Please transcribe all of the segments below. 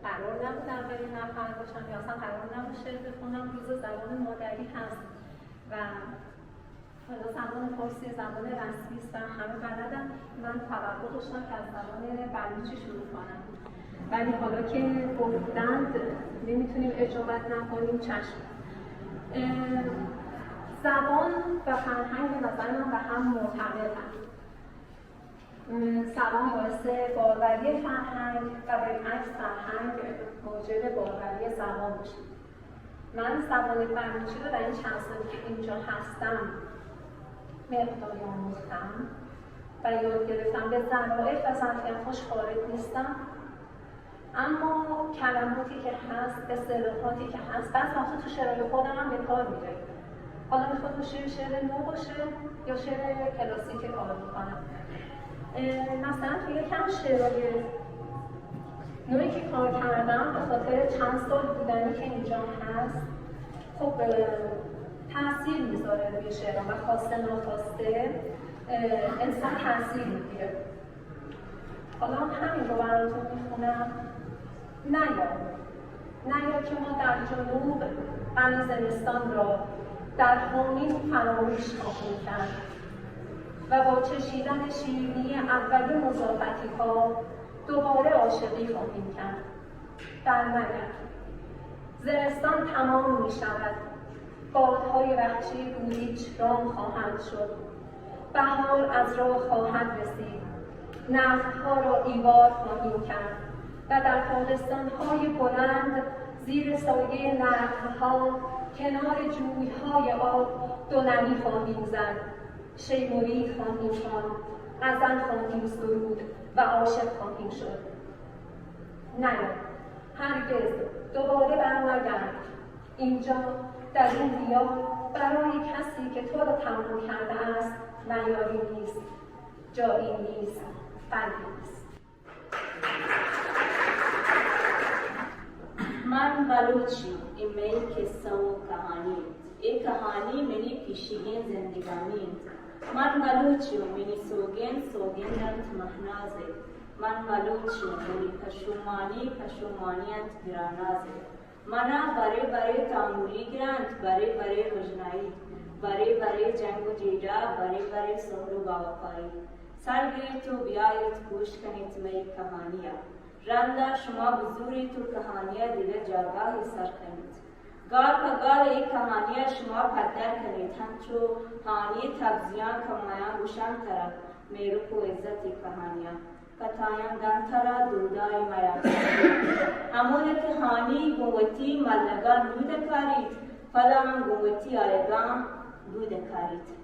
قرار نبود اولین نفر باشم یا اصلا قرار نبود شعر بخونم. روز زبان مادری هست و حالا زبان فارسی زبان رسمی است و همه بلدن. من توقع داشتم که از زبان بلوچی شروع کنم، ولی حالا که گفتند نمیتونیم اجابت نکنیم. چشم. زبان و فرهنگ به نظر من به هم مرتبطند. زبان باعث باروری فرهنگ و بالعکس فرهنگ موجب باروری زبان میشه. من زبان بلوچی رو در این چند سالی که اینجا هستم مقداری آموختم و یاد گرفتم. به ظرافت و ظرفیت‌هاش وارد نیستم، اما کلماتی که هست، اصطلاحاتی که هست، بعضی وقتا تو شعرهای خودم هم به کار میره. حالا میخواد تو شعر نو باشه یا شعر کلاسیک کار میکنم. مثلا توی یکم شعرهای نوعی که کار کردم به خاطر چند سال بودنی که اینجا هست، خب تاثیر میذاره روی شعرها و خواسته ناخواسته انسان تاثیر میگیره. حالا همین رو براتون میخونم. نیا که ما در جنوب غم زمستان را در حامین فراموش خواهیم کرد و با چشیدن شیرینی اولی مضافتی ها دوباره عاشقی خواهیم کرد. در مگر زمستان تمام می شود، بادهای وحشی گوریچ رام خواهند شد، بهار از راه خواهد رسید، نخل‌ها را ایوار خواهیم کرد و در تابستان‌های بلند زیر سایه نخل‌ها کنار جوی‌های آب دونمی خواهیم زد، شیموری خواهیم خواند، غزل خواهیم سرود و عاشق خواهیم شد. نه، هرگز دوباره برنگرد. اینجا در این دیار برای کسی که تو را تمام کرده است معیاری نیست، جایی نیست، قلبی نیست. من بلوچی، این میل قصه و کهانی. این کهانی منی پیشگین زندگانی. من بلوچی و منی سوگندت مهنازه. من بلوچی و منی پشومانیت گرانازه. منا بره تاموری گرانت، بره رجنایی، بره جنگ و جیجا، بره سهر و باوفایی. سرگیری تو بیایید گوش کنید می کهانیا. رنده شما بزوری تو کهانیا دیده جاگاهی سر کنید. گال پا گال ای کهانیا شما پدر کنید. همچو هانی تبزیان کمایان گوشان طرف میروک و عزتی کهانیا. کتایان دن ترا دودای میان. همون کهانی گوتی ملگان دوده کارید. فلان گوتی آیگان دوده کارید.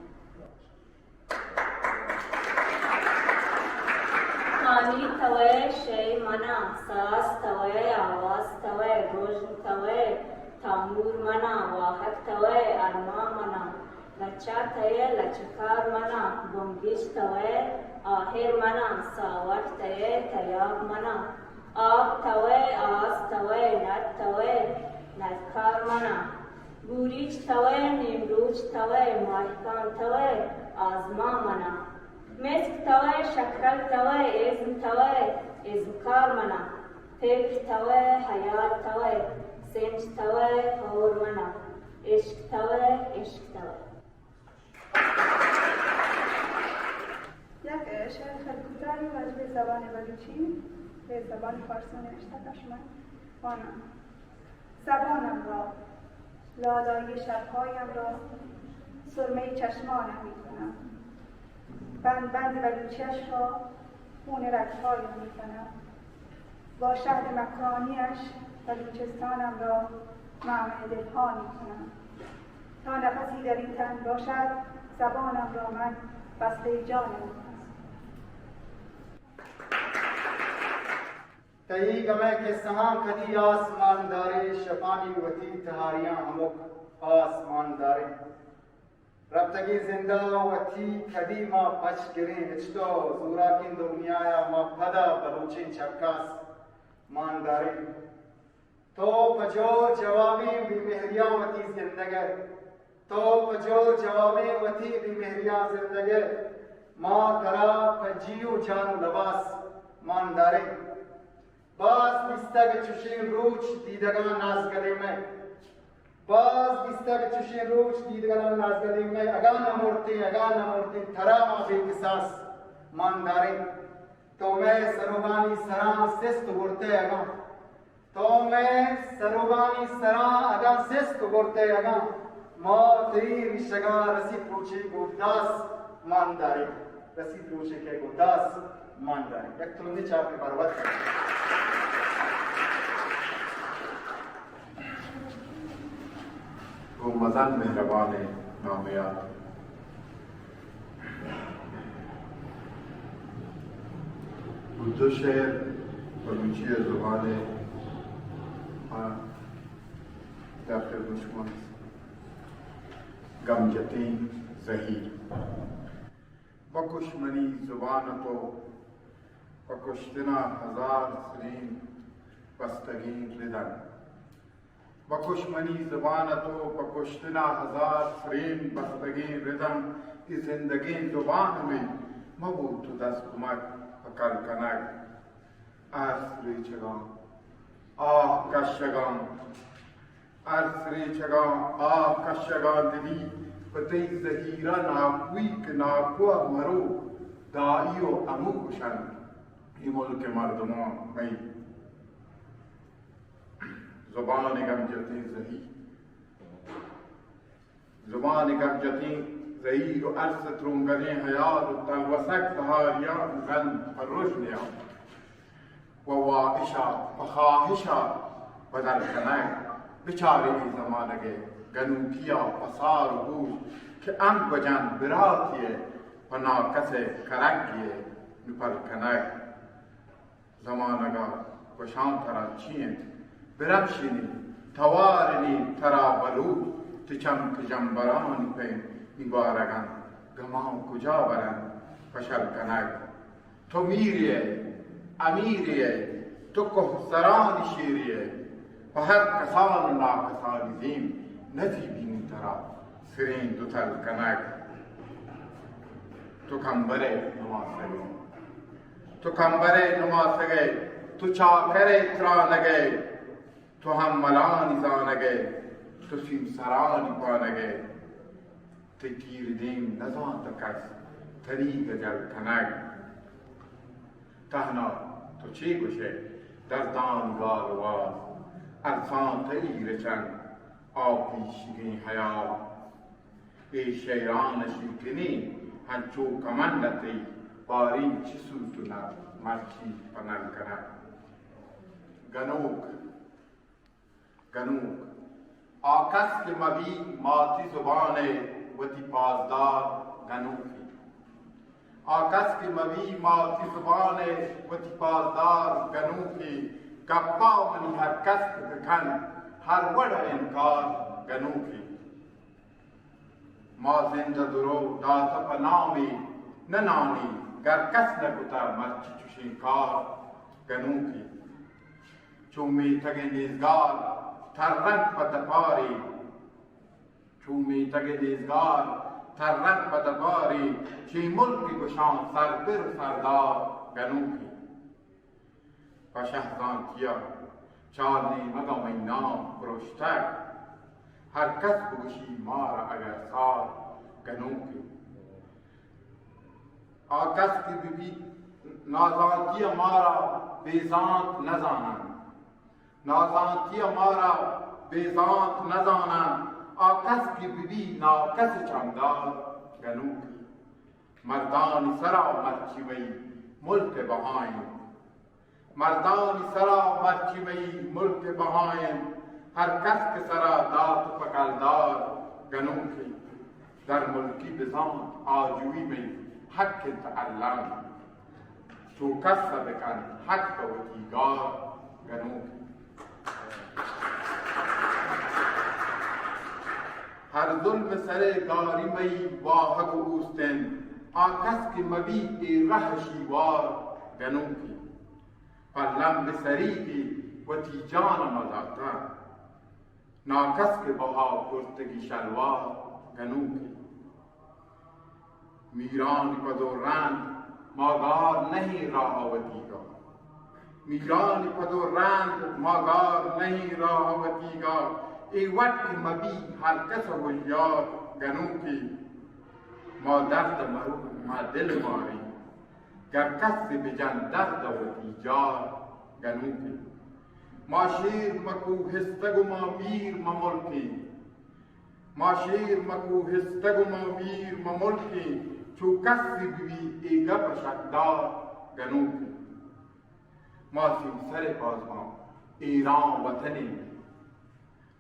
خانی توی شی منا، ساز توی آواز توی، روزن توی تامور منا، واحد توی ارما منا، لچا توی لچکار منا، بونگیش توی آهر منا، ساوک توی تیاب منا، آب توی آس توی نت توی نتکار منا، گوریچ توی نیمروچ توی ماهکان توی آزما منا، مسک توی شکرل توی ازم توی ازمکار منا، فکر توی حیال توی سنج توی هور منا، عشق توی عشق توی. یک شعر خیلی کوتاهی راجع به زبان بلوچی به زبان فارسی نوشته داشتم. خوانم. زبانم را، لالای شبهایم را، سرمه چشمانم میکنم. بند بلوچیش را خون رگهایم میکنم. با شهر مکانیش بلوچستانم را معنی دلها میکنم. تا نفسی در این تن باشد زبانم را من بسته جانم. تهی گمه که سهام کدی آسمان داره، شفانی وطی تهاریاں همک آسمان داره. ربطگی زنده وطی کدی ما پچ گرین اچتو زوراکین دنیایا ما پدا بلوچین چکاس مان داره. تو پجو جوابی بی مهریاں وطی زندگه، تو پجو جوابی وطی بی مهریاں زندگه، ما ترا پجیو جانو لباس مان داره. باز بیستگ چوشین روچ دیدگان نازگلی می باز بیستگ چوشین روچ دیدگان نازگلی می اگان نمورتی ترام بی قصاص مان داریم تو میں سروبانی سران سست گرتے اگان تو میں سروبانی سران اگان سست گرتے اگان ما تری ریشگا رسید پوچی گوداس مان داریم رسید پوچی که گوداس مان داریم یک تلوندی چاپی پروت و مزن مهربان نامیاد دو شعر بلوچی زبان در خدمت شما گمجتی زهیر بکش منی زبان تو بکشتنا هزار سرین بستگین ردن بکش منی زبان تو بکشتنا هزار سرین بستگین ردن ای زندگی زبان میں مبود تو دست کمک کل کنگ ارسری چگان آه کشگان ارسری چگان آه کشگان دیدی پتی زهیرا ناکوی که ناکوه مرو دائی و امو کشن ای ملک مردمان می زبان گمجتی زهیر زبان گمجتی زهیر و عرص ترونگنی حیات و تلوسک تهاریان غن الرجنیان و وائشا و خواهشا بدل کنگ بچاری زمانگه گنوکیا پسار و گوش که انگ بجن براتیه و ناکس کرگیه نپل کنگ زمانگا گشان ترا چین برمشینی توارنی ترا بلو تچم کجنبرانی پین نگارگن گمان کجا برن فشل کنگ تو میریه امیریه تو کهسران شیریه و هر کسان و ناکسان زیم ندی بینی ترا سرین دو تل کنگ تو کمبره نماسگه تو کمبره نماسگه تو چاکره ترانگه تو هم ملانی زانگه تو سیمسرانی پانگه تکیر دیم نزان تو کس طریق جل کنگ تهنا تو چی گوشه در دانگار واز ارسان تیر چند آپیشگی حیال ای شیران شیکنی هنچو کمندتی باری چی سوتونا مرچی پنل کنگ گنوک آکس که مبی ماتی زبان وتی پازدار گنوکی آکس که مبی ماتی زبان وتی پازدار گنوکی گپا منی هر کس که بکن هر وڑ انکار گنوکی ما زنده درو داتا پنامی ننانی گر کس نکتا مرچی چوشین کار گنوکی چومی تگ نیزگار تررنگ پتپاری چومی تگ نیزگار تررنگ پتپاری چی ملکی گشان سربر و سردار گنوکی و شهزان کیا چارنی مگم این نام پروشتک هر کس بگشی مارا اگر سار گنوکی آکس کی بی نازانتی مارا بیزانت نزانند نازانتی مارا بیزانت نزانند آکس کی بی ناکس چندار گنوکی مردانی سرا مرچی وی ملک بهاین مردانی سرا مرچی وی ملک بهاین هر کس که سرا دات و پکلدار گنوکی در ملکی بزان آجوی می حق تعلم تو کس بکن حق و تیگار گنوکی هر ظلم سر گاری می واحق و اوستن آکس که مبی ای ره شیوار گنوکی پرلم بسریدی و تی جان مزاتا ناکس که بها کرتگی شلوار گنوکی میران پدورند ماگار نہیں راہوتی کا میران پد و رند ماگار نہیں راه و تیگار ای وقت مبی هر کس هوشیار گنوکی ما درد مرو ما دل ماری گر کس بجن درد و دیجار گنوکی ما شیر مکو هستگ و ما میر مملکی ما شیر مکو هستگ و ما میر مملکی چو کسی بی ایگا پشکدار گنوکی ما سر پازبان ایران وطنی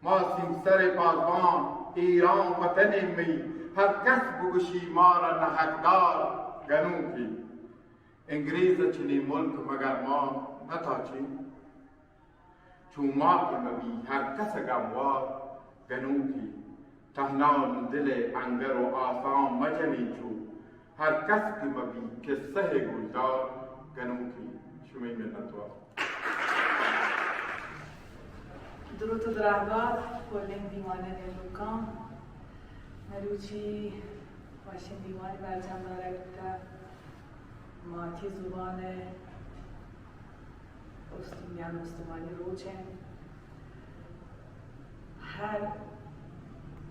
ما سر پازبان ایران وطنی می هر کس بگوشی ما را نحقدار گنوکی انگریز چنی ملک مگر ما نتاچی چون ما که مبی هر کس گموار گنوکی تهنان دل انگر و آسان مجنی چو هر کس که مبی کسه گلدار گنوکی شمی منتوار درود و درهباد کلین دیوانه نیروکان مروچی باشین دیوانی برجم داره بودن ماتی زبان استوانی روچن هر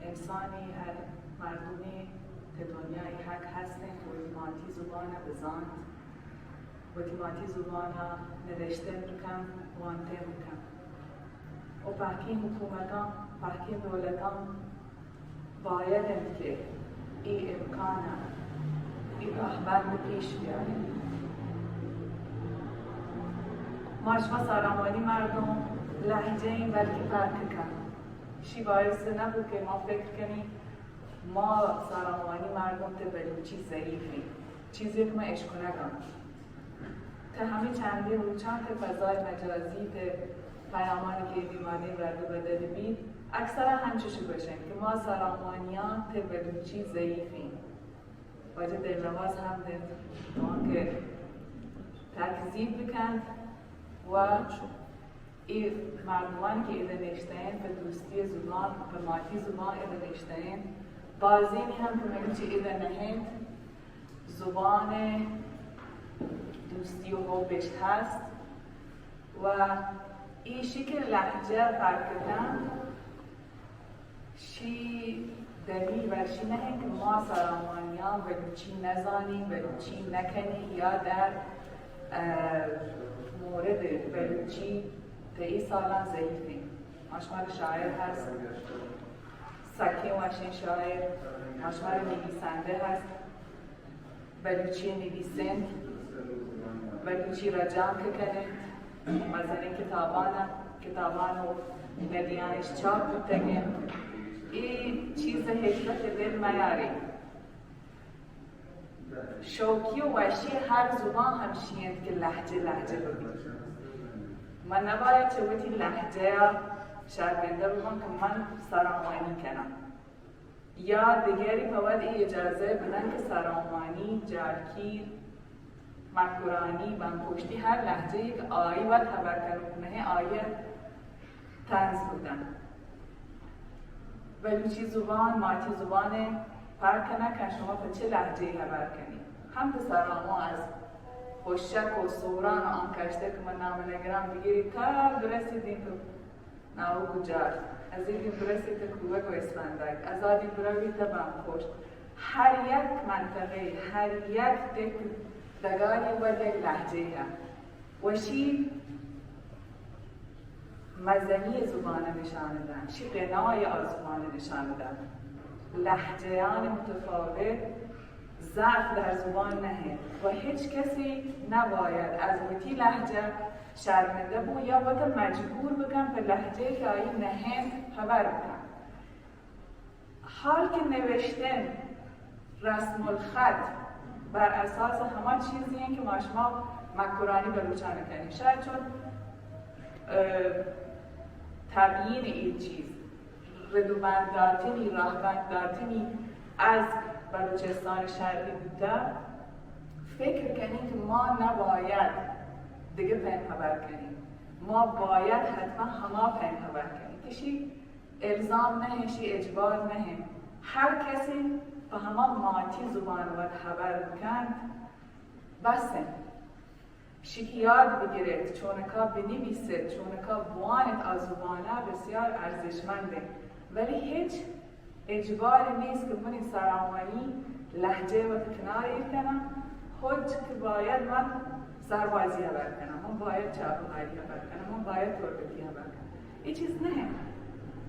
انسانی هر مردمی در دنیای حق هستن که ماتی زبان بزاند و ماتی زبان نوشته بکن وانته بکن و پاکین حکومتان پاکین دولتان باید که این امکانه این رهبر پیش بیاره ما شما سارامانی مردم لحجه این بلکه فرق کن شی باعث نبود که ما فکر کنیم ما سارامانی مردم ته بلوچی ضعیفی چیزی که ما اشکو نگم ته همین چندی روچان ته فضای مجازی ته پیامانی که دیمانی برده بدلی بید اکثرا همچوشی باشن که ما سارامانیان ته بلوچی ضعیفی واجه دلنواز هم ده که تکذیب بکن و این مردمانی که ایده نشتهن به دوستی زبان به ماتی زبان ایده نشتهن بازینی هم که میگه چه ایده نهند زبان دوستی و حبشت هست و ایشی که لحجه فرق کردن شی دلیل برشی نهند که ما سارامانیان بلوچی نزانیم بلوچی نکنیم یا در مورد بلوچی تا ای سالان ضعیفیم ماشمار شاعر هست سکی واشین شاعر ماشمار نویسنده هست بلوچی نویسند بلوچی را جمع کنه مثلا کتابان و ندیانش چاپ بتگه این چیز حکمت دل میاری شوکی و وحشی هر زبان همشیند که لحجه ببین من نباید چه وقتی لحجه شرمنده بگم که من سارامانی کنم یا دیگری باید اجازه بدن که سارامانی، جارکی، مکرانی، بنپشتی هر لحجه یک آیی و تبرکنه آیه طنز بودن بلوچی زبان، ماتی زبان فرق نکن شما به چه لحجه‌ای خبر کنید هم پسرامو از خوشک و سوران و آن کشته که من نام نگران بگیرید تا برسیدیم تو ناو گجار از این برسید تا کوبک و اسفندک از آدی بروید تا بمپشت هر یک منطقه هر یک دگانی و یک لحجه هم وشی مزنی زبان نشانه دن شی قنای آزمان نشانه دن لحجه‌یان متفاوت ضعف در زبان نهید و هیچ کسی نباید از وقتی لحجه شرمنده بود یا باید مجبور بکن به لحجه که آیی نهید خبر بکن حال که نوشتن رسم الخط بر اساس همه چیزی هست که ما شما مکرانی بلوچانه کنیم شاید چون تبیین این چیز ردوبند داتنی راهبند داتنی از بلوچستان شرقی بوده فکر کنیم که ما نباید دیگه پین خبر کنیم ما باید حتما همه پین خبر کنیم کشی الزام نهشی اجبار نه هر کسی به همه ماتی زبان و خبر بکند بسه شکی یاد بگیرید چونکا بنویسید چونکا بوانت از زبانه بسیار ارزشمنده ولی هیچ اجباری نیست که من سرامانی لهجه و کنار کنم خود که باید من سربازی برکنم من باید چاپخاری برکنم من باید تربیتی برکنم این چیز نه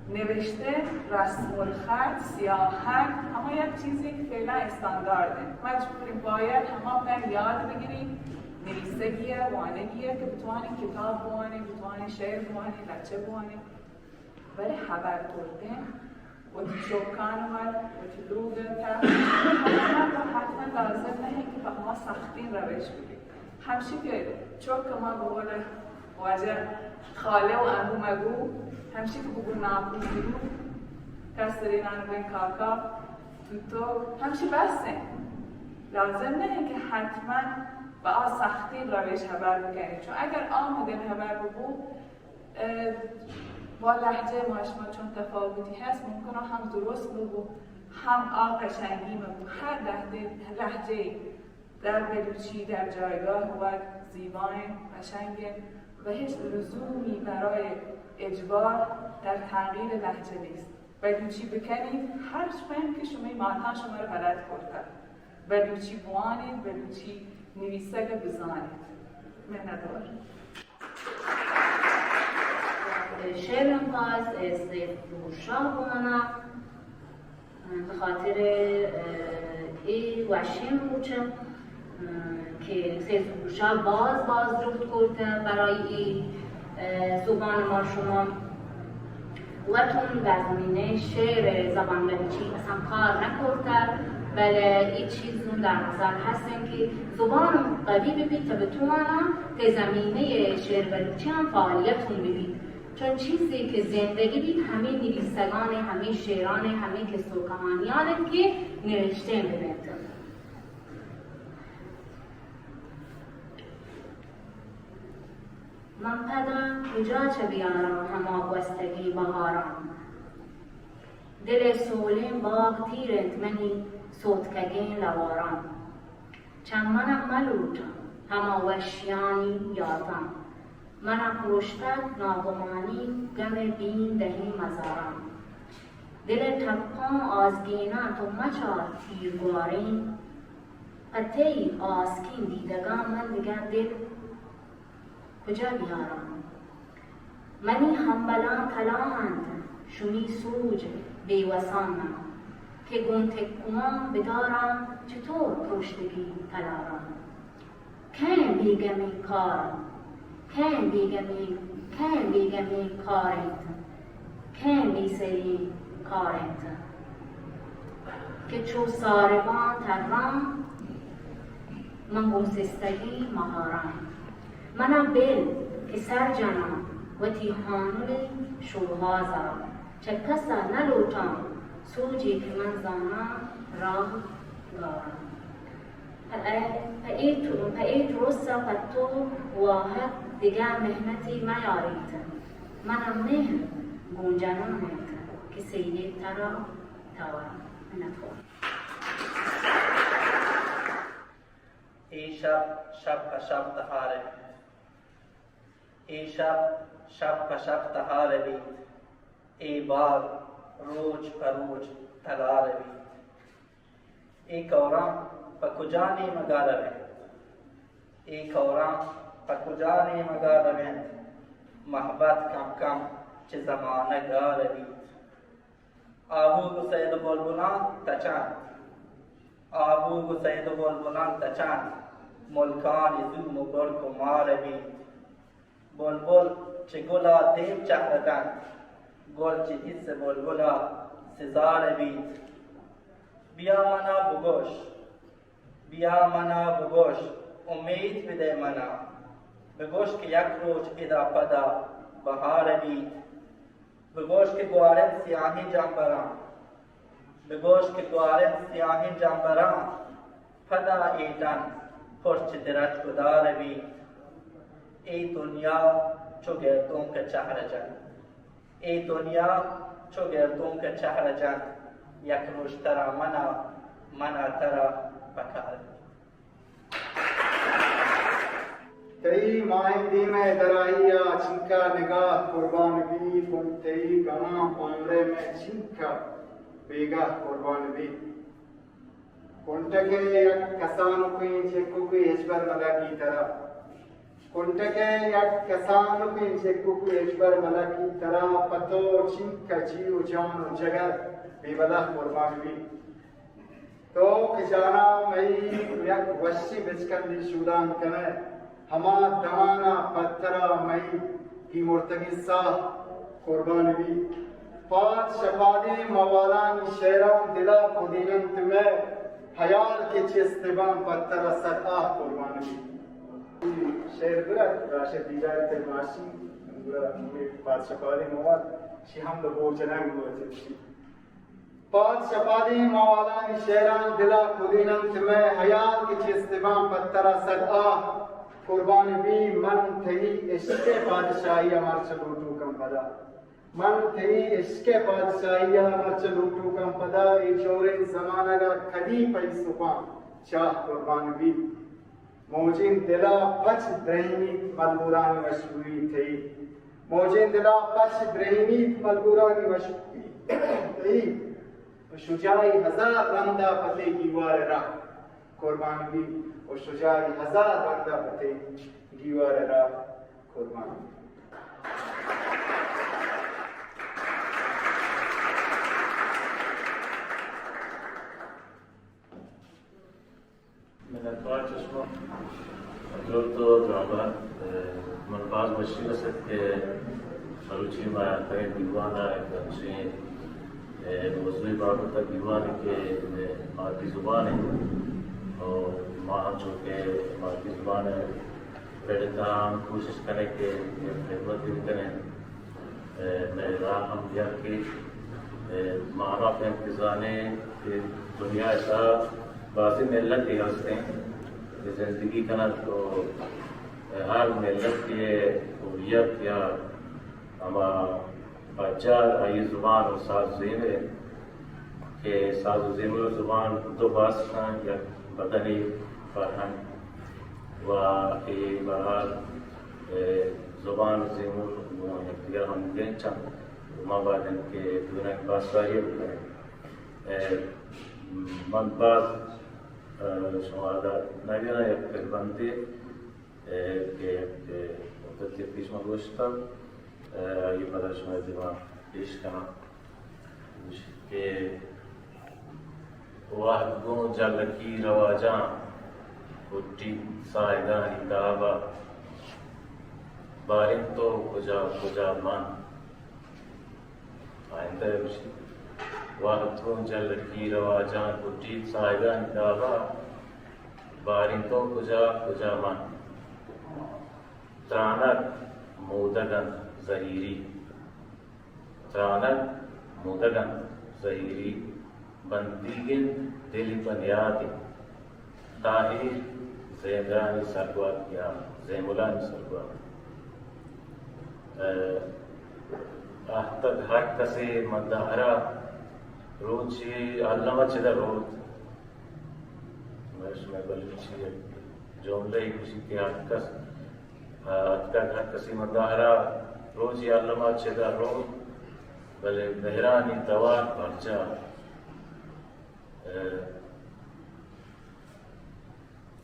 نوشته رسم الخط سیاحت همه یک چیزی که فعلا استاندارده مجبوریم باید همه یاد بگیریم نویسگیه وانگیه که بتوانیم کتاب بوانیم بتوانیم شعر بوانیم لچه بوانیم ولی خبر کردن و چوکان اومد و لوگن کرد حتما لازم نه که به ما سختین روش بگیم همشه که چوک ما بقول واجه خاله و امو مگو همشه که بگو ناپو برو کسری نانو بین کاکا تو همشه بسته لازم نه که حتما با سختی روش خبر بکنید چون اگر آمدن خبر بگو با لهجه ما چون تفاوتی هست ممکنه هم درست بگو هم قشنگی بگو هر لهجه در بلوچی در جایگاه و زیبای قشنگه و هیچ لزومی برای اجبار در تغییر لهجه نیست بلوچی بکنید هر فهم که شما ماتا شما رو بلد کرده بلوچی بوانید بلوچی نویسگه بزانید مهندار شعرم از سید فروشاه بمانم به خاطر این وشیم بوچم که سید فروشاه باز جفت کرده برای این زبان ما شما و تون در زمینه شعر زبان بلوچی اصلا کار نکرده ولی این چیزون در نظر هستن که زبان قوی ببید تا بتوانم که زمینه شعر بلوچی هم فعالیتون ببید چون چیزی که زندگی بید همه نویسگان همه شعران همه قصه و کهانیان که نوشته ببید من پدرم کجا چه بیارم هما گستگی بهارم دل سولین باغ تیرت منی سوتکگین لوارم چمنم ملوٹم هما وشیانی یادم منم پشتک ناگمانی گم بین دهی مزارم دل تپان آزگینا تو مچار تیرگوارین پته آسکین دیدگان من دیگر دل کجا بیارم منی همبلان کلاهند شمی سوج بیوسانم که گونتکوان بدارم چطور پشتگی تلارم کن بیگمی کارم کن بیگمی کارت کن بیسری کارت که چو ساربان ترم من گوزستگی مهارم منم بل که سر جنم و تیحانوی شوها زرم چه کسا نلوتم سوجی که من زانم راه دارم پای درسته پتو واحد دیگر مهنتی میارید منم مهن گونجنانت که سید ترا تاورم نفور ای شب تهاره ای شب تهاره بید ای بار روج پروج تلاره بید ای کورم پا کجانی مگاره بید ای کورم پا کجانی مگاره بید محبت کم چه زمانه گاره بید آهو سید بلبلان تچند آهو سید بلبلان تچند ملکانی زوم و گرگ و ماره بید بلبل چه گلا دیم چهردن گل چه دیس بلبلا سزاره بید بیا منا بگوش امید بده منا بگوش که یک روز ادا پدا بهار بید بگوش که گوارم سیاهی جنبرم بگوش که گوارم سیاهی جنبرم پدا ایدن پرچ درج گدار بید ای دنیا چو گردون که چهر جن ای دنیا چو گردون که چهر جن یک روز ترا منا ترا بکار ته दीमे दराहिया छिंका निगाह कुर्बान भी कुंतेई गमा उम्रे में छिंका बेगा कुर्बान भी कुंटके एक कसानु की चेकु की एजबर मला की तरह कुंटके एक कसानु की चेकु की एजबर मला की तरह पतो छिंका जीव जान जगर बेबला कुर्बान भी तो खजाना मई एक वशी बिचकन दी शुदान कने हमा दमाना पत्थरा मई की मुर्तगी सा कुर्बान भी पाँच शफादी मवालान शेरान दिला खुदीनंत में हयाल के चिस्तिबान पत्थरा सदा कुर्बान भी शेर बुरा राशद दीजार तेमाशी बुरा में पाँच शफादी मवाल शिहम द बोचनांग बोचती पाँच शफादी मवालान शेरान दिला खुदीनंत में हयाल के चिस्तिबान पत्थरा सदा कुर्बान भी मन थी इश्क़ बादशाही अमर चलूटू कम पदा मन थी इश्क़ बादशाही अमर चलूटू कम पदा ये चोरे ज़माना का खदी पैसुपा चाह कुर्बान भी मौजिन दिला पच द्रहिनी मलबूरानी मशहूरी थी मौजिन दिला पच द्रहिनी मलबूरानी मशहूरी थी शुजाई हजार बंदा पते की वार राह कुर्बान भी और शुजाई हजार बंदा पते दीवार राह कुर्बान मिन्नतवार चश्मा जो तो ड्रामा मनबाज बशीर सद के बलूची में कई दीवाना है मौजूद बाबत तक दीवान के मादी ज़ुबान है और माँ जो के मादी ज़ुबान है पहले हम कोशिश करें कि खिदमत भी करें मेरा हम दिया कि माना पे इंतज़ाने कि दुनिया ऐसा बाज़ी मिलत के हंसते हैं ज़िंदगी का तो हर मिलत के हुर्रियत या हमारा बाजार आई ज़ुबान और साज ज़ेमरे के साज ज़ेमरे ज़ुबान दो बास या बदनी फरहन व ये बहार ज़ुबान ज़ेमरे दिया हम गेंचा माबादन के दुनिया बासारी करें मनबाज शुमादा नगरा या फिर बनते के मुद्दत पीछ मगोश्ता ये पता शुमार दिमाग पेश करना के वाह गो जल की रवाजा कुट्टी सायदा हिदाबा बारिन तो कुजा कुजा मान आइंदा वाह गो जल की रवाजा कुट्टी सायदा हिदाबा बारिन तो कुजा कुजा मान त्रानक मोदगन ज़हीरी त्रानक मोदगन ज़हीरी बंदीगिन दिल बनियादी ताहिर ज़ेमरानी सरगवाद या ज़ेमुलानी सरगवाद तक हर कसे मदहरा रोची अल्लामा चिदा रोद मैं बलूची जोमले किसी के हकस तक हर कसे मदहरा रोजी अल्लामा चिदा रोद भले मेहरानी तवार परचा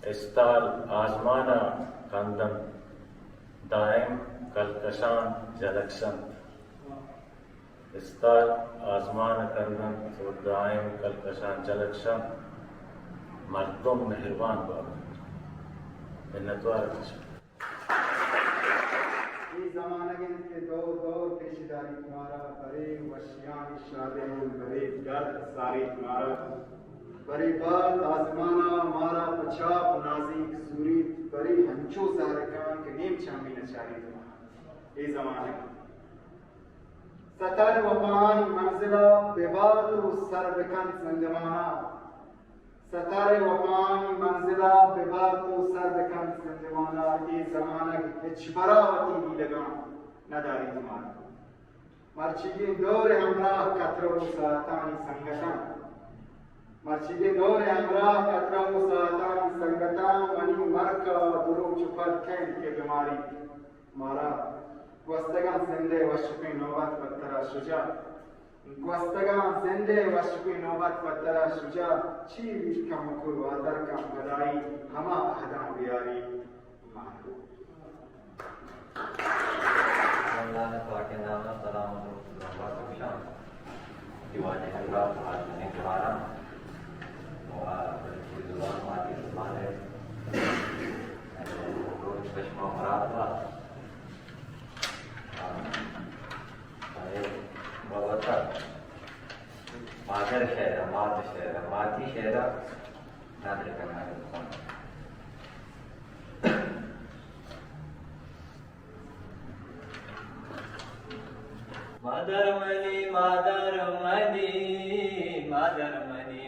इस्तार आजमाना कंदम दायम कलकशान जलक्शन इस्तार आजमान कंदम तो दायम कलकशान जलक्शन मर्दों मेहरबान बाबा मिन्नतवार ये ज़माना के दौर पेशीदारी तुम्हारा बड़े वशियान शादे बड़े गर्द सारे तुम्हारा बड़े बात आजमाना मारा पछाप नाजिक सूरीत बड़ी हंचो सहरकान के नीम शामी नचारी तुम्हारा ये ज़माना सतर वपान मंजिला बेबातु सरबकन संजमाना सतारे वपान मंजिला बेबातु सरबकन संजमाना ये ज़माना के छिपरावती ही लगा नदारी तुम्हारा मर्चिगे दौर हमरा कतरो सातानी संगठन मर्चिगे दौर हमरा कतरो सातानी संगठन मनी مرکا درو چپد کن که بیماری مارا گوستگان زنده و شکوی نوبت بدتر شجاع گوستگان زنده و شکوی نوبت بدتر شجاع چی بیش کم کوی و در کم بدایی همه اهدام بیاری محبوب رمضان پاک نام سلام و شام دیوانه الله تعالی دوباره و دوباره ماتی سماله روز بشما مراد بابا مادر شهر ماتی شهر نداره کنار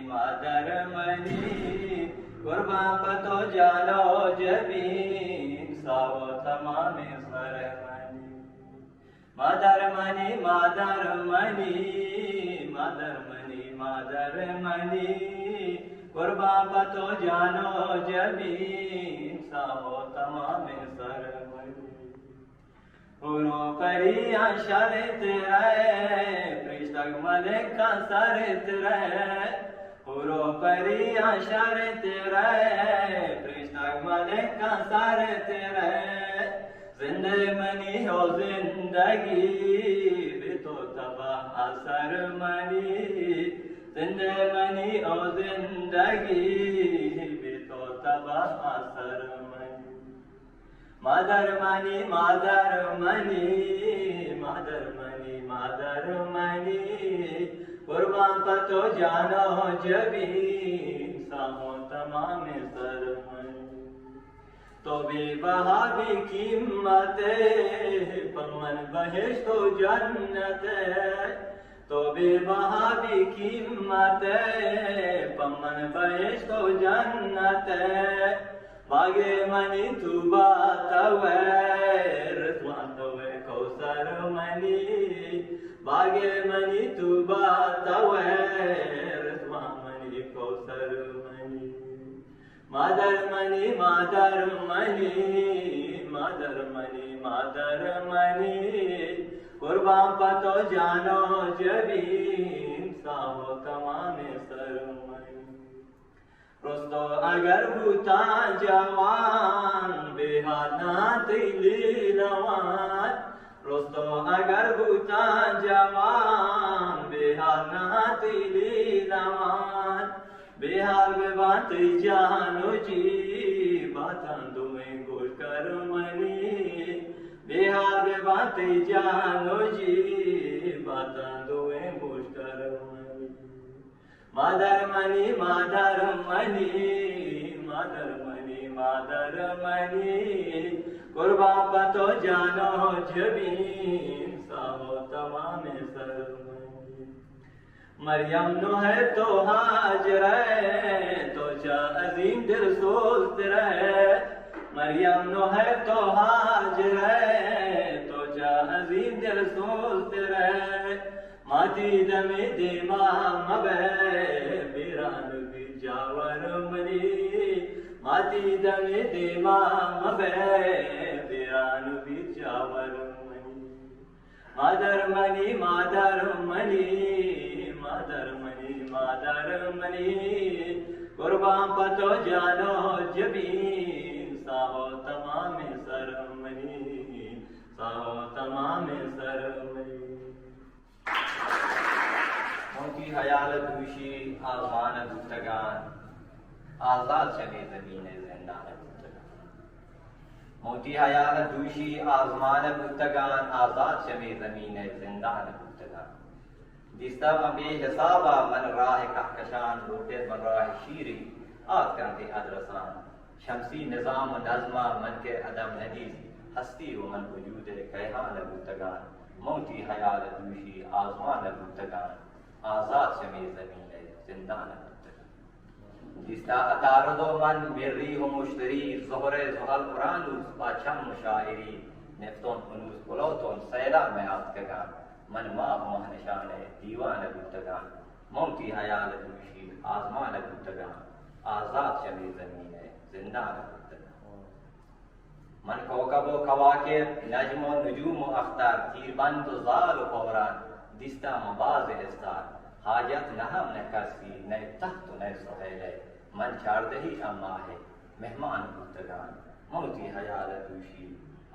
مادر منی قربان پتو جانو جبین ساو تمام سر منی مادر منی قربان پتو جانو جبین ساو تمام سر منی پورو پریاں شرط رہے پرشتک ملک کا سرت رہے پورو پریاں شرط رہے پرشتک ملک کا سرت رہے زندہ منی ہو زندگی بھی تو تباہ اثر منی زندہ منی ہو زندگی بھی تو تباہ اثر منی مادر منی قربان پتو جانو جبین سامو تمام سر منی تو بے بہا بھی قیمت پمن بہشت و جنت تو بے بہا بھی قیمت پمن بہشت و جنت باغے منی تو باتوے رضوان توے کوثر منی باغے منی تو باتوے رضوان منی کوثر منی مادر منی قربان پتو جانو جبین ساو تمام سر منی رستو اگر بوتا جوان بهانا تیلی لوان رستو اگر بوتا جوان بهانا تیلی لوان بهار بباتی جانو جی باتان دویں گوش کر منی بهار بباتی جانو جی باتان دویں گوش کر منی مادر منی قربان پتو جانو جبین ساو تمام سر منی مریم نو ہے تو حاجر ہے تو جا عظیم دل سوست رہے مریم نو ہے تو حاجر ہے تو جا عظیم دل سوست رہے ماتی دمی دیما مبے بیران بھی جاور منی ماتی دمی دیما مبے بیران بھی جاور منی مادر منی قربان پتو جانو جبین ساو تمام سر منی ساو تمام سر منی موتی حیال دوشی آزمان گفتگان آزاد شوی زمین زندان گفتگان موتی حیال دوشی آزمان گفتگان آزاد شوی زمین زندان گفتگان دیستا من بے حسابا من راہ کہکشان روٹے من راہ شیری آت کرتے ادرسان شمسی نظام و نظمہ من کے عدم ندیز ہستی و من وجود کیہان گفتگان موتی حیال دوشی آزمان گفتگان آزاد شمی زمین زندان گفتگان دیستا اتارد و من مری و مشتری زہر زحل قرآنوس پاچم مشاعری نفتون انوس پلوتون سیلا میں آتکگان من ماہ مہنشان دیوان گفتگان موتی حیال دوشی آزمان گفتگان آزاد شمی زمین जिंदा मन कौकब व कवाकिब नजम व नजूम व अख्तर तीरबंद व ज़ाल व फौरान दिस्ता मबाज इस्तार हाजत न हम न कसी न तख्त न सुहैले मन चारदही अम्मा है मेहमान गुफ्तगान मौती हयाल दूशी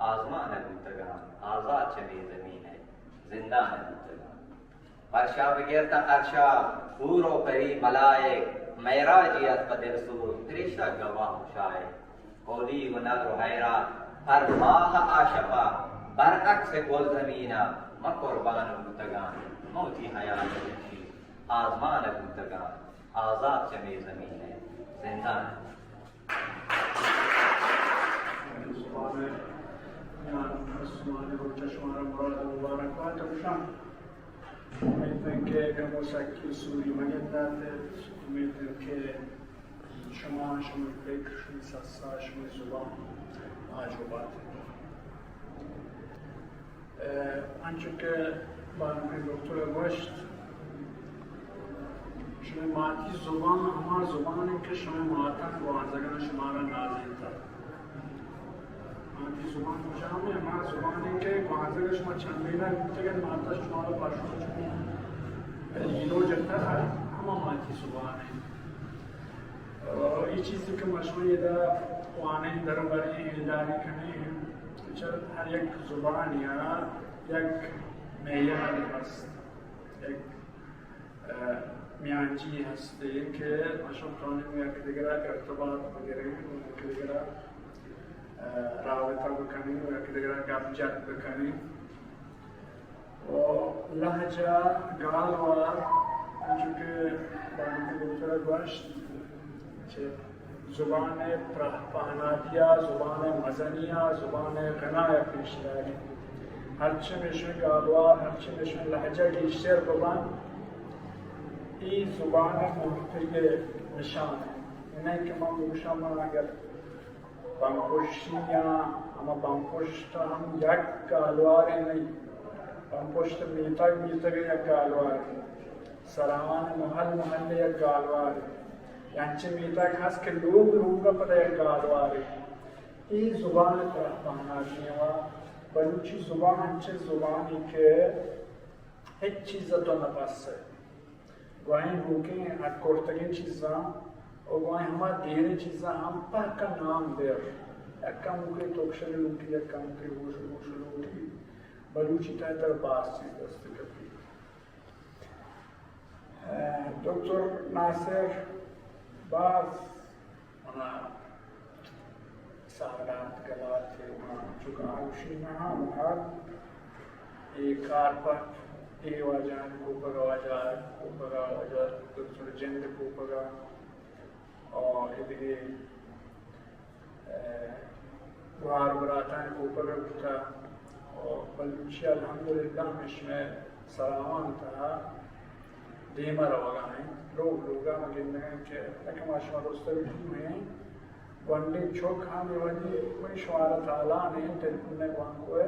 आजमान गुफ्तगान आज़ाद चले ज़मीन है जिंदा न गुफ्तगान वर्षा बगैरता अर्शा हूर व परी मलाइक मैराजियत पदिरसूर त्रिशा गवाह शाय कोली गुनर हैरा हर माह आशफा बरअक्स गोल जमीना मकुर्बान गुफ्तगान मौती हयात दूशी आजमान गुफ्तगान आज़ाद चले ज़मीन है जिंदा che abbiamo sacchi sui magnetati, mentre che شما فکر شما سسا شما زبان عجوبات آنچه که برای دکتر گوشت شما ماتی زبان همه زبانی که شما ماتن وازگان شما را نازل کرد ماتی زبان جامعه همه زبانی که وازگان شما چندینا گفتگن ماتا شما را پاشون چون اینو جتا همه ماتی زبانی ये चीज़ के मशहूर दा वाने दरबारी इदारी कने चल हर एक जुबान या एक मेयार हस्त एक मियांची हस्ते के मशहूर खाने में एक दिगरा करतबात वगैरह एक दिगरा रावता बकने एक दिगरा गपजत बकने और लहजा गालवार जो के बानी दूसरा गोश्त जुबान पहनादिया जुबान मजनिया जुबान गनाया पेशदारी हरचे मिशन गालवार हरचे मिशन लहजा की शेर बबान ई जुबान मुख्तलिफ निशान है इन्हें कि हम मुशामा अगर बंपुशिया हम बंपुष्ट हम यक गालवार नहीं बंपुष्ट मीता यक गालवार सरावान महल यक गालवार यांचे मीता खास के लोग का पता है गालवारे ये जुबान तरह पहनाने वा बलूची जुबान अंचे जुबान के एक चीज़ तो न पास है गुआइन होके अकोर्तगे चीज़ा और गुआइन हमारे देरे चीज़ा हम पर का नाम दे अक्का मुके तोक्षले लूटी अक्का मुके होश लूटी बलूची तरह बास चीज़ दस्त कभी डॉक्टर नासिर बाज अना सारात गलात थे चुका उशी नहा मुहार एक कारपट ए वाजान को पगा डॉक्टर जिंद को पगा और इधरे गुहार बरातान को पगा था और बलूची अल्हम्दुलिल्लाह में सलामान था देमा रवागा है लोगा मगिंदा है कि लेकिन माशा दोस्तों में वनडे चौक हम वाली कोई शुआरा ताला ने टेलीफोन ने वहाँ को है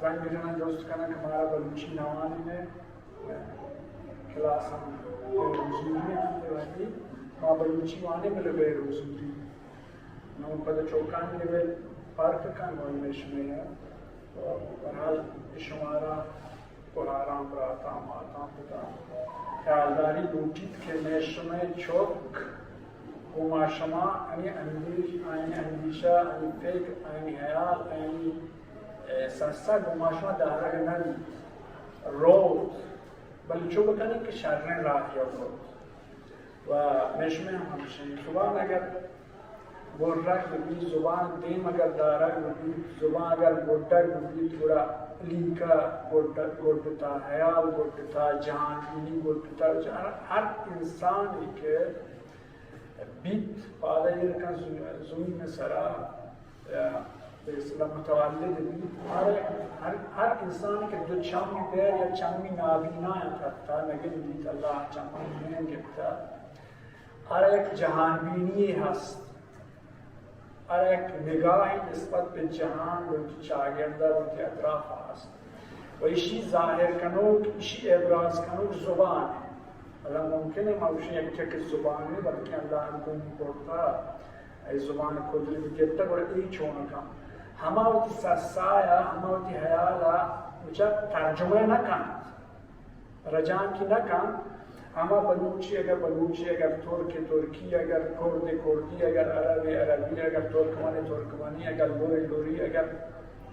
जंग जना दोस्त का ना हमारा बलूची नवानी ने क्लास हम रोज़ी में वाली माँ बलूची वाने में लगे रोज़ी नौ पद चौकान लेवल पार्क का नॉमिनेशन में है तो बहरहाल शुमारा पुराराम राता माता पिता ख्यालदारी लूटित के नेशमे चौक उमाशमा अनि अंदिशा अनि फेक अनि हयाल अनि सस्ता गुमाशमा दारगनल रोड बल चुप करने के शर्ने रात या रोड व नेशमे हम सुबह अगर बोर्रक भी जुबान देम अगर दारग भी जुबान अगर बोटर भी थोड़ा लीका गोटता हयाल गोटता जान इनी गोटता हर इंसान के बीत पादयर का ज़मीन में सरा इस्लाम मुतवाल्लिद हर इंसान के दो चामी पैर या चामी नाबीना था नगिन बीत अल्लाह चामी में गिरता हर एक जहान बीनी हस्त हर एक निगाह निस्बत पे जहान उनकी चागिरदा उनके अतराफ हस्त व इसी जाहिर कनोक इसी एबराज कनोक जुबान है अल्लाह मुमकिन है माउशी एक के जुबान में बल्कि अल्लाह को पढ़ता ای زبان کدلی بگیرتا گوڑا ای چونکا هماوتی سسایا هماوتی حیالا وچا ترجمه نکن رجان کی نکن اما بلوچی اگر ترکی اگر کردی اگر عربی اگر ترکمانی اگر لوری اگر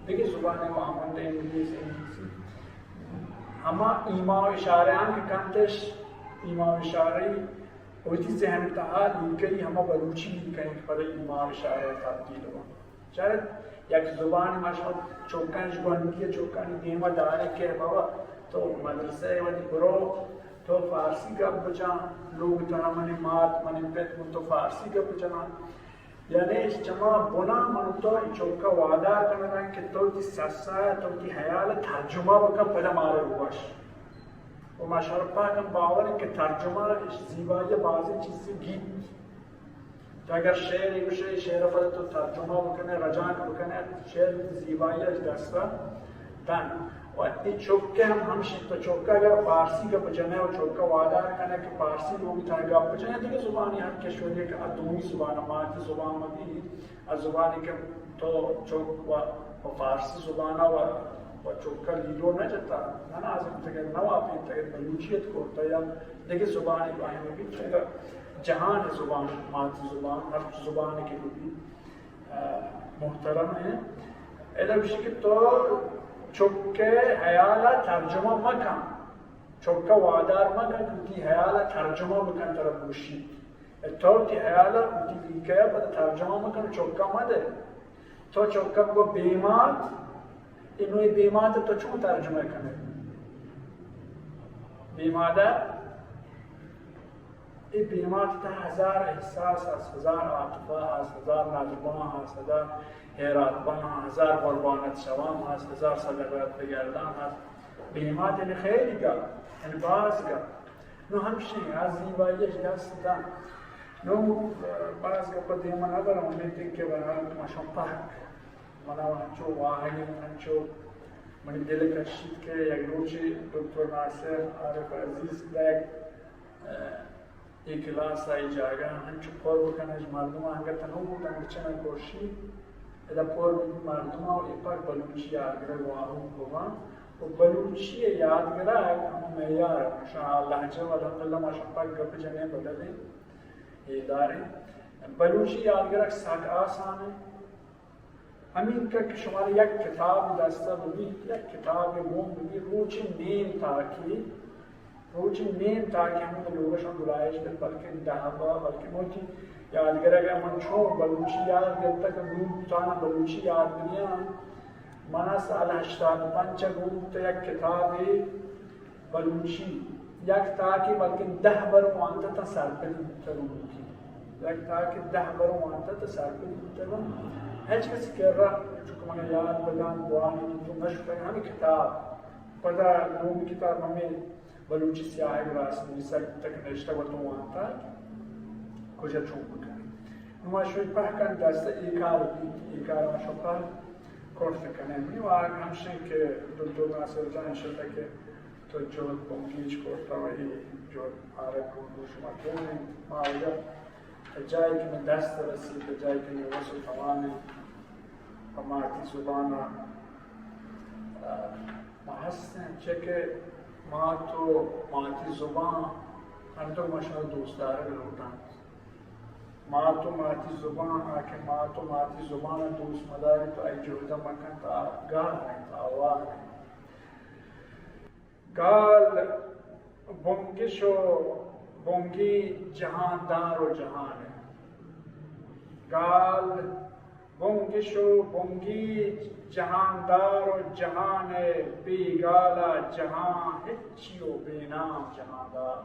دیگه زبان معامله انگلیسی اما ایما و اشاره هم که کمتش ایما و اشاره وقتی ذهن تعال لیکلی همه بلوچی لیکنی که برای ایما و اشاره تبدیل ہو شاید یک زبان مشهور چوکانش گوندی چوکانی دیما داره که بابا تو مدرسه ودی برو تو فارسی گپ بچا لوگ تنا منی مات منی پت من تو فارسی گپ بچنا یعنی جمع بنا من تو چوکا وعده کنن که تو تی سسا تو تی حیال ترجمه بکن پدا ماره روش و مشهور پاکم باوری که ترجمه زیبایی بعضی چیزی گیت تو اگر شعری بشه شعر پر تو ترجمه بکنه رجان بکنه شعر زیبایی از دستا تن و این چوکه همشی تو چوکه اگر فارسی کا بچنے و چوکه وعده کنه که فارسی لوگی تاگا بچنے دیگه زبانی هر کشوری که ادومی زبان ماتی زبان مدی از زبانی که تو چوک و فارسی زبانه و چوکه لیلو نجتا نه از تگر نواپی تگر بلوچیت کرتا یا دیگه زبانی باید بید چونکه جهان زبان ماتی زبان هر زبانی که بودی محترم ہے ایدہ بشی که تو چوکه حیالا ترجمه مکن چوکه وادار مکن کتی حیالا ترجمه مکن طرف بوشید اتور تی حیالا کتی لیکه بدا ترجمه مکن چوکه مده تو چوکه کو بیمات اینوی بیمات تو چون ترجمه کنه بیماده این بیمات تا هزار احساس هست هزار عاطفه هست هزار نادبان هست هزار حیراتبان هزار قربانت شوام هست هزار صدقات بگردان هست بیمات یعنی خیلی گل یعنی باز گل نو همشی از زیباییش دست دن نو باز گل پا دیمان ابرا امیدی که برای ماشون پاک منا هنچو واحدی هنچو منی دل کشید که یک روچی دکتر ناصر عارف عزیز دیگ یک کلاس ای جاگا هنچو پر بکنش مردم هنگه تنو بودن چنه کوشی اذا پر مردم و ایپاک بلوچی یادگره واهو بوان و بلوچی یادگره اما معیار ماشاءالله لهجه و الحمدلله ماشاءالله گپ جنے بدلیں یہ داری بلوچی یادگره سخت آسان ہے همین که شما یک کتاب دسته بودید یک کتاب موم بودید روچ نیم تاکی همین لوگشان گلایش دل بلکه دهبا بلکه موتی یادگر اگر من چون بلوچی یاد گرتا که گروپ تانا بلوچی یاد گریان منا سال 85 گروپ تا یک کتاب بلوچی یک تاکی بلکه 10 برو وانتا تا سرپلی ترون کی یک تاکی 10 برو وانتا تا سرپلی ترون هیچ کسی کر رہا چونکہ میں یاد بدان بوانی تو نشکر ہمیں کتاب پدا نومی کتاب ہمیں بلوچی سیاہی براس نویسا تک نشتا و تو وانتا کجا چون بکنی نما شوی پاکن دسته ایکار ما شکر کورس کنیم و آگ همشن که دکتر ناصر جان شده که تو جود بونگیش کرتا و ای جود آره کردو شما کنیم ما آگه جایی که من دست رسید جایی که نوست و تمامی ماتی زبانا ما هستن چه که ما تو ماتی زبان هم تو مشهور دوست داره بلوتن ما تو ماتی زبان آکه ما تو ماتی زبان دوست مداری تو ای جهده مکن تا گال نہیں تا آوار نہیں گال بونگی جهاندار و جهان ہے گال بونگی جهاندار و جهان بی گالا جهان هچی و بی نام جهاندار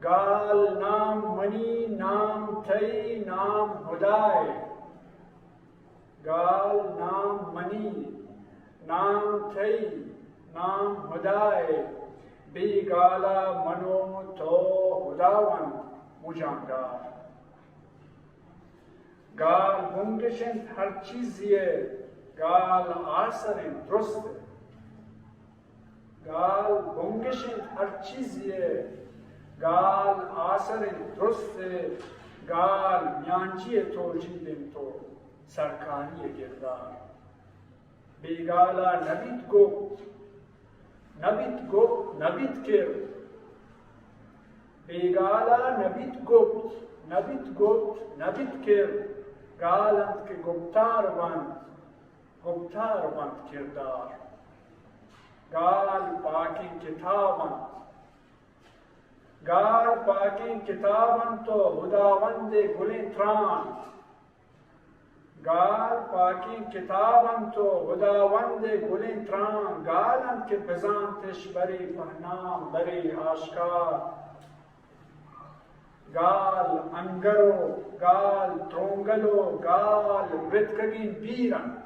گال نام منی نام تئی نام خدای گال نام منی نام تئی نام خدای بی گالا منو تو خداوند مجاندار گال گنگشن هر چیزیه گال آسرین درسته گال گنگشن هر چیزیه گال آسرین درسته قال میانچی تو جیدم تو سرکانی گردار بیگالا نبید گفت نبید کرد بیگالا نبید گفت نبید کرد گالند که گفتار بند کردار گال پاکین کتابند تو خداوند گلین تران گال پاکین کتابند تو خداوند گلین تران گالند که بزانتش بری پهنام بری آشکار گال انگرو گال ترونگلو گال برتکگین بیرند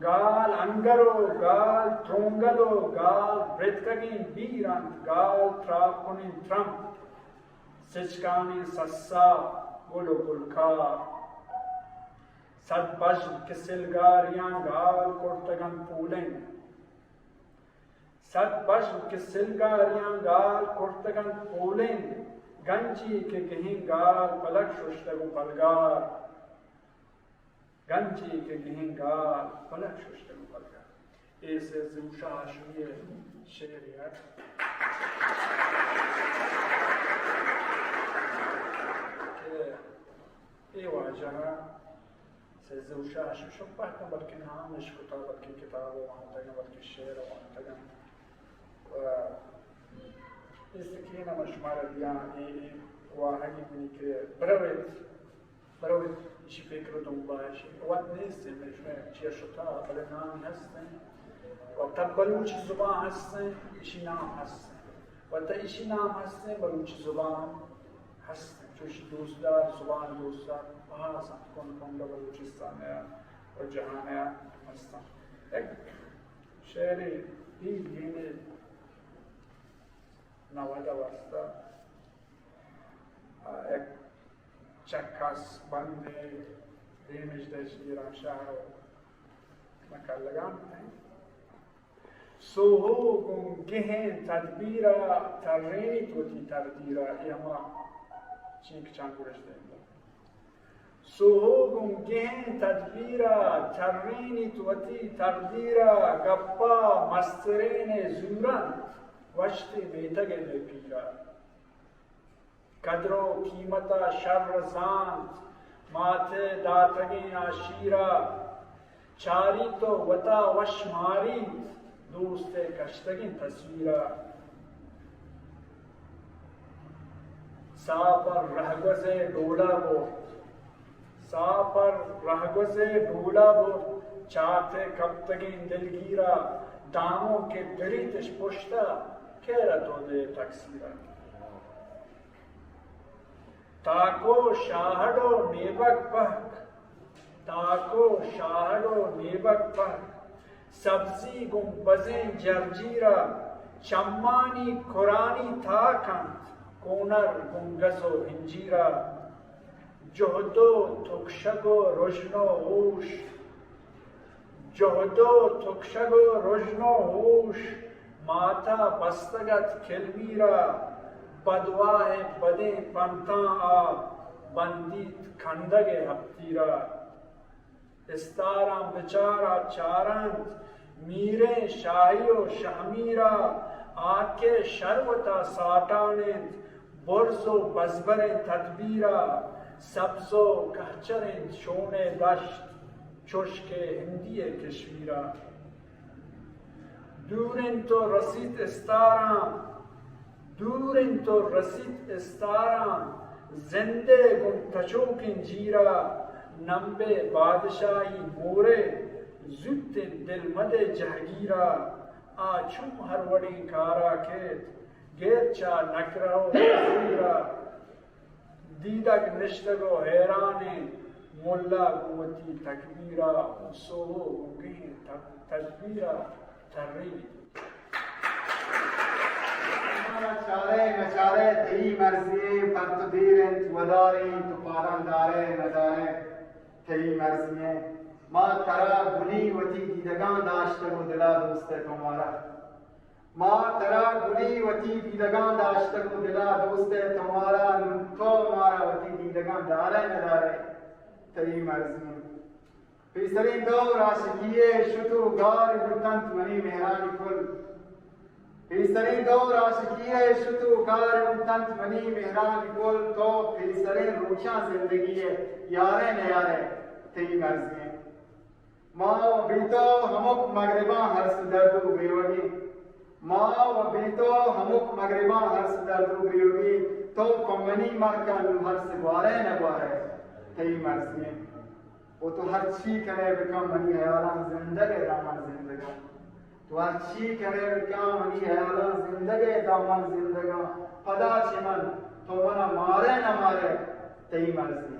گال انگرو گال ترونگلو گال برتکگین بیرند گال تراب کنین ترم سچکانی سسا گلو گلکار صد بجن که سلگاریان گال کرتگن پولن صد بجن که سلگاریان گال کرتگن پولن گنجی که گهین گال پلک ششتگو پلگار گنجی که گهین گال پلک ششتگو پلگار ایسے زوشا هاشمی شعری ہے کہ ای واجهه سيزوجها شو بحكم بلكن هامش كتاب بلكن كتاب وعنتقن بلكن الشعر وعنتقن استكينا مشمار دياني واحد مني كي بروت شي فكرة دنباشي وقت نيستي مجمع شي شطاء بلنان هستن وتبلوش زبان هستن شي نام هستن وقت شي نام هستن بلوش زبان هستن چوش دوستدار زبان دوستدار هستن کن بلوچستان و جهان هستن یک شعری دیگه نواده واسطه یک چکاس بنده دیمش داشت ایران شهر مکلگان سوهو گم گهن تدبیرا ترینی توتی تردیرا ایما چینک چند گرش دیم سوهوگم گهن تدبیرا ترینی توتی تردیرا گپا مسترین زورن وشتی بیتگه پیرا قدرو قیمتا شر زاند ماته داتگین آشیرا چاری تو وطا وشماری دوست کشتگین تصویرا ساپر رهگوز دولا بود ساپر رهگوز دولا بود چاہتے کب تگین دلگیرا داموں کے دریتش پشتا کہرا تو دے تکسیرا تاکو شاہدو نیبک پہک تاکو شاہدو نیبک پہک سبزی گمبزیں جرجیرا چمانی قرآنی تاکند کونر گنگزو هنجیرا جهدو تکشگو رجنو هوش جهدو تکشگو رجنو هوش ماتا بستگت کلمیرا بدواه بدے پنتان آب بندیت کندگ ہفتیرا استاران بچارا چارند میرے شاہی و شہمیرا آکے شروتا ساٹانند برز و بزبر تدبیرا سبز و کہچرند شون دشت چشک ہندی کشمیرا دورن تو رسید استاران دورن تو رسید استاران زندے گم تچوکن جیرا نمبے بادشاہی مورے زد دل مد جہگیرا آچم ہر وڑی کارا کیت گیرچا نکرہو زیرا دیدک نشتگو حیرانے مولا قوتی تکبیرا سوہو گنگی تدبیرا ترید چارے نچارے دی مرضی پر تو دیرن وداری تو پارندارے ندارے تھی مرضی ما ترا بنی وتی دیدگان داشته و دلا دوست تمہارا माँ तरा गुली वती दीदगान दाश्तक दिला दोस्ते तुम्हारा तो मारा वती दीदगान दारे न दारे तई मर्जी पिसरी दो राशिकिये शुतु गार बुतंत मनी मेहरानी कुल पिसरी दो राशिकिये शुतु गार बुतंत मनी मेहरानी कुल तो पिसरी रोशा जिंदगी है यारे न यारे तई मर्जी माँ बीतो हमक मगरिबा हर सुदर्दु बेवगी माँ व बेटो हमुक मगरिबा हर दर्दु बियोगी तो कमनी मरकन हर से ग्वारे न ग्वारे तई मर्जी वो तो हर ची करे बिकम मनी हयालान जिंदगी दामन जिंदगा तो हर ची करे बिकम मनी हयालान जिंदगी दामन जिंदगा पदा चिमन तो मना मारे न मारे तई मर्जी